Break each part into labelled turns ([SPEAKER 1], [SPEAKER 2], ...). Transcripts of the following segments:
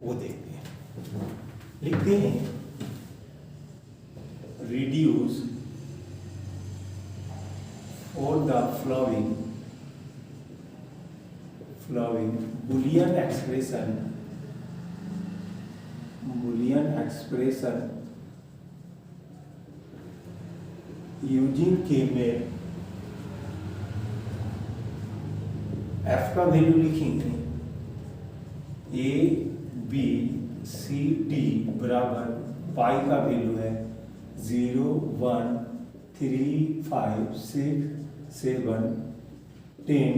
[SPEAKER 1] वो देखते हैं। लिखते हैं reduce for the following boolean expression using k-map। f का वैल्यू लिखेंगे a b c d बराबर पाई का वैल्यू है 0 1 3 5 6 7 10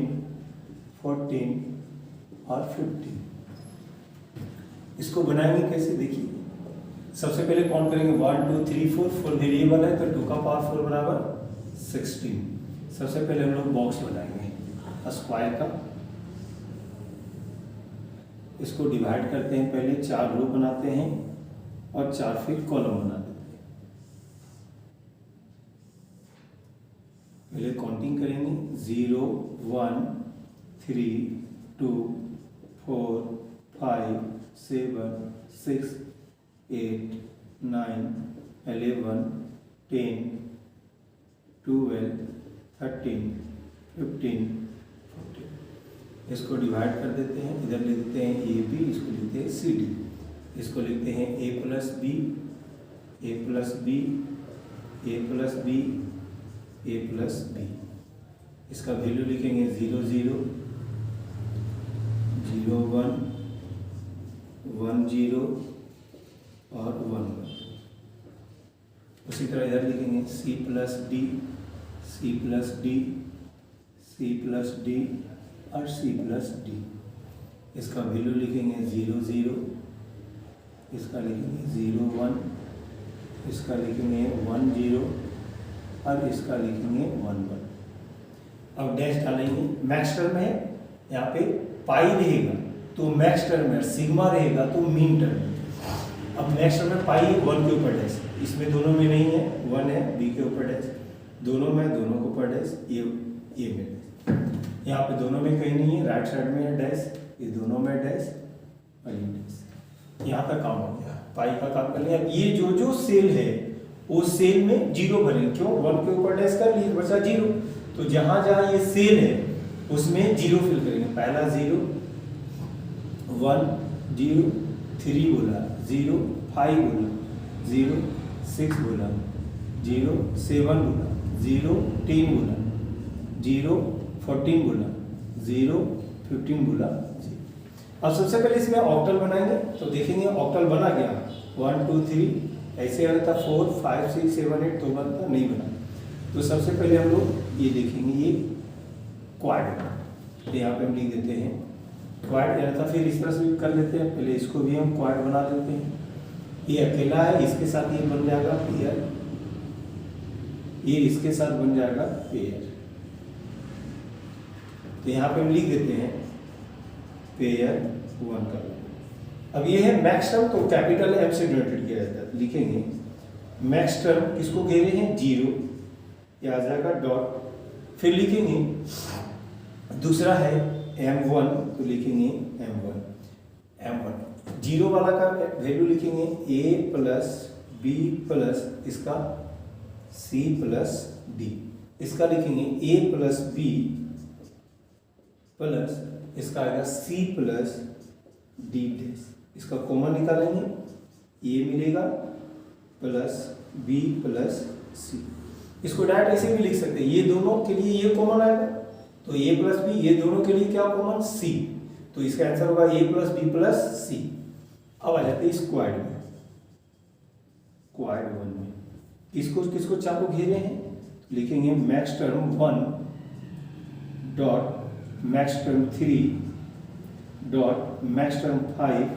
[SPEAKER 1] 14 और 15। इसको बनाएंगे कैसे देखिए। सबसे पहले काउंट करेंगे 1 2 3 4 4 वेरिएबल है तो 2 का पावर 4 बराबर 16। सबसे पहले हम लोग बॉक्स बनाएंगे स्क्वायर का। इसको डिवाइड करते हैं, पहले 4 रो बनाते हैं और 4 फिर कॉलम बना देते हैं। पहले काउंटिंग करेंगे 0 1 3 2 4 5 7 6 8 9 11 10 12 13 15 14। इसको डिवाइड कर देते हैं, इधर लिख देते हैं ए बी, इसको लिखते हैं सी डी। इसको लिखते हैं ए प्लस बी ए प्लस बी ए प्लस बी ए प्लस बी। इसका वैल्यू लिखेंगे 0 0 0 1 1 0 और 1 1। उसी तरह इधर लिखेंगे C plus D C plus D C plus D और सी प्लस डी। इसका वैल्यू लिखेंगे 0 0, इसका लिखेंगे 0 1, इसका लिखेंगे 1 0 और इसका लिखेंगे 1 1। अब डैश डालेंगे। मैक्स टर्म है यहाँ पे पाई रहेगा तो मैक्स टर्म है, सिग्मा रहेगा तो मीन टर्म है। अब मैक्स टर्म में पाई है 1 के ऊपर डैश, इसमें दोनों में नहीं है, 1 है बी के ऊपर डैश, दोनों में दोनों के ऊपर डैश, ये में डैश। यहाँ पे दोनों में कहीं नहीं है, राइट साइड में है डैश, ये दोनों में डैश और ये डैश। यहाँ तक काम हो गया, पाई का काम कर लिया। ये जो सेल है वो सेल में 0 भरेंगे, क्यों 1 के ऊपर डैश कर लिए बचा 0, तो जहाँ जहाँ ये सेल है उसमें 0 फिल करेंगे। पहला 0 1 0 3 बोला 0 5 बोला 0 6 बोला 0 7 बोला 0 10 बोला 0 14 बोला 0 15 बोला 0। अब सबसे पहले इसमें ऑक्टल बनाएंगे तो देखेंगे ऑक्टल बना गया 1 2 3 ऐसे आ था 4 5 6 7 8 तो बनता नहीं बना। तो सबसे पहले हम लोग ये देखेंगे ये क्वाड, तो यहाँ पे हम लिख देते हैं क्वाड यानी था। फिर इस तरह से कर लेते हैं, पहले इसको भी हम क्वाड बना देते हैं। ये अकेला है, इसके साथ ये बन जाएगा पेयर, ये इसके साथ बन जाएगा पेयर। तो यहाँ पे हम लिख देते हैं पेयर 1 का। अब ये है मैक्स टर्म, तो कैपिटल एम से डिनोटेड किया जाता है। लिखेंगे मैक्स टर्म किसको घेरे हैं 0, ये आ जाएगा डॉट। फिर लिखेंगे दूसरा है m1, तो लिखेंगे m1 0 वाला का वैल्यू लिखेंगे a प्लस b प्लस इसका c प्लस d। इसका लिखेंगे a प्लस b प्लस इसका आएगा c प्लस d डैश। इसका कॉमन निकालेंगे, a मिलेगा प्लस b प्लस c। इसको डायरेक्ट ऐसे भी लिख सकते हैं, ये दोनों के लिए ये कॉमन आएगा तो a प्लस b, ये दोनों के लिए क्या कॉमन c, तो इसका आंसर होगा a plus b plus c। अब आ जाते हैं स्क्वाड में, क्वाड 1 में किसको किसको चारों घेरे हैं, लिखेंगे max term 1 dot max term 3 dot max term 5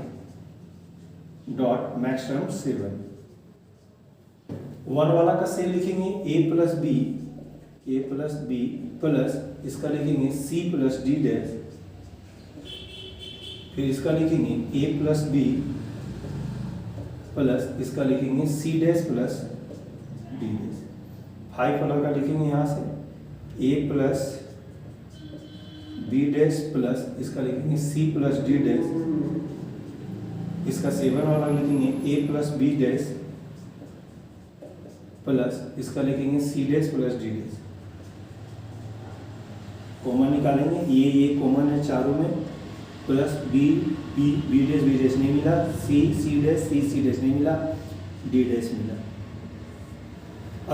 [SPEAKER 1] dot max term 7। 1 वाला का सेल लिखेंगे a प्लस b प्लस इसका लिखेंगे c प्लस d डैश। फिर इसका लिखेंगे a प्लस b प्लस इसका लिखेंगे c dash plus d dash. 5 वाला का लिखेंगे यहाँ से a plus b dash plus इसका लिखेंगे c प्लस d डैश इसका 7 वाला लिखेंगे a plus B dash plus इसका लिखेंगे C dash plus D dash. Common निकालेंगे, ये कॉमन है चारों में, प्लस बी बी डैश नहीं मिला, सी डैश नहीं मिला, डी डैश मिला।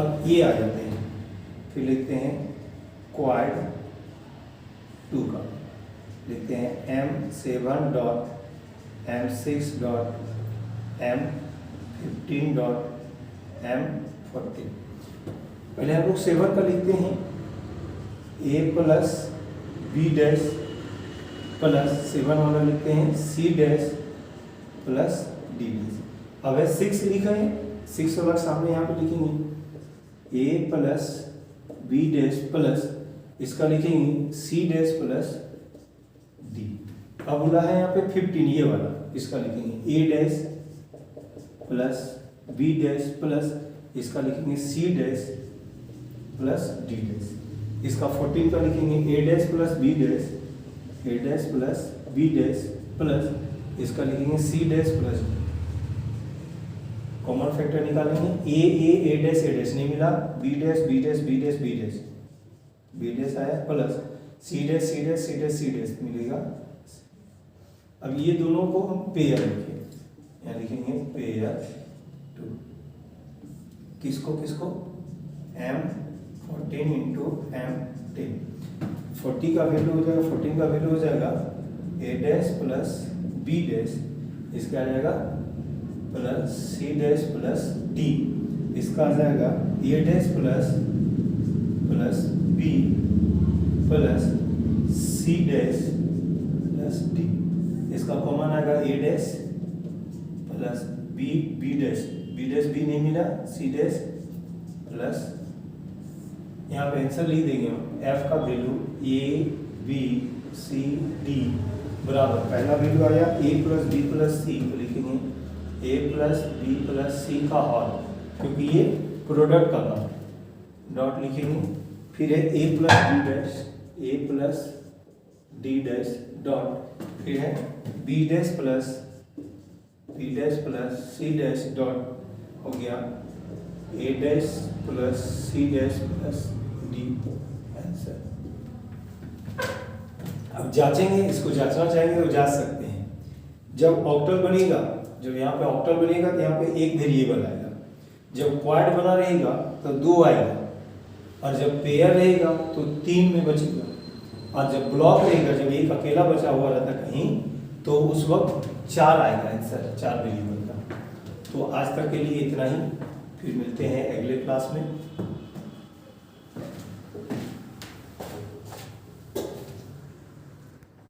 [SPEAKER 1] अब ये आ जाते हैं, फिर लिखते हैं क्वाड 2 का, लिखते हैं M7 dot M6 dot M15 dot M14। पहले हम लोग 7 का लिखते हैं a plus B dash plus 7 वाला लिखते हैं C dash plus D dash. अब 6 लिखा है, 6 वाला सामने यहाँ पे लिखेंगे a plus B dash plus इसका लिखेंगे सी डैश प्लस डी। अब बोला है यहाँ पे 15 ये वाला, इसका लिखेंगे a dash plus B dash plus इसका लिखेंगे C dash plus D dash. इसका 14 का लिखेंगे a dash plus B dash, a dash plus B dash plus इसका लिखेंगे C dash plus D. Common factor निकालेंगे, a डैश नहीं मिला, बी डैश आया प्लस सी डैश मिलेगा। अब ये दोनों को हम पेयर लिखेंगे, यहाँ लिखेंगे पेयर 2, किसको M14 इंटू M10। 40 का वैल्यू हो जाएगा, 14 का वैल्यू हो जाएगा a dash plus B dash, इसका आ जाएगा plus C dash plus D, इसका आ जाएगा a dash plus B plus C dash plus D. इसका कॉमन आएगा a dash plus B dash नहीं मिला, सी डैश प्लस यहाँ पे आंसर लिख देंगे हम f का value a b c d बराबर, पहला वैल्यू आया a प्लस बी प्लस सी, लिखेंगे a प्लस बी प्लस सी का होल, क्योंकि ये प्रोडक्ट का था, डॉट लिखेंगे। फिर है a plus D dash dot, फिर है b dash plus C dash dot, हो गया a dash plus C dash plus D answer. अब जांचेंगे, इसको जांचना चाहेंगे तो जांच सकते हैं। जब ऑक्टल बनेगा, जब यहाँ पे ऑक्टल बनेगा तो यहाँ पे एक वेरिएबल आएगा, जब क्वाड बना रहेगा तो 2 आएगा, और जब पेयर रहेगा तो 3 में बचेगा, और जब ब्लॉक रहेगा, जब एक अकेला बचा हुआ रहता कहीं, तो उस वक्त 4 आएगा आंसर, 4 वेरिएबल का। तो आज तक के लिए इतना ही, फिर मिलते हैं अगले क्लास में।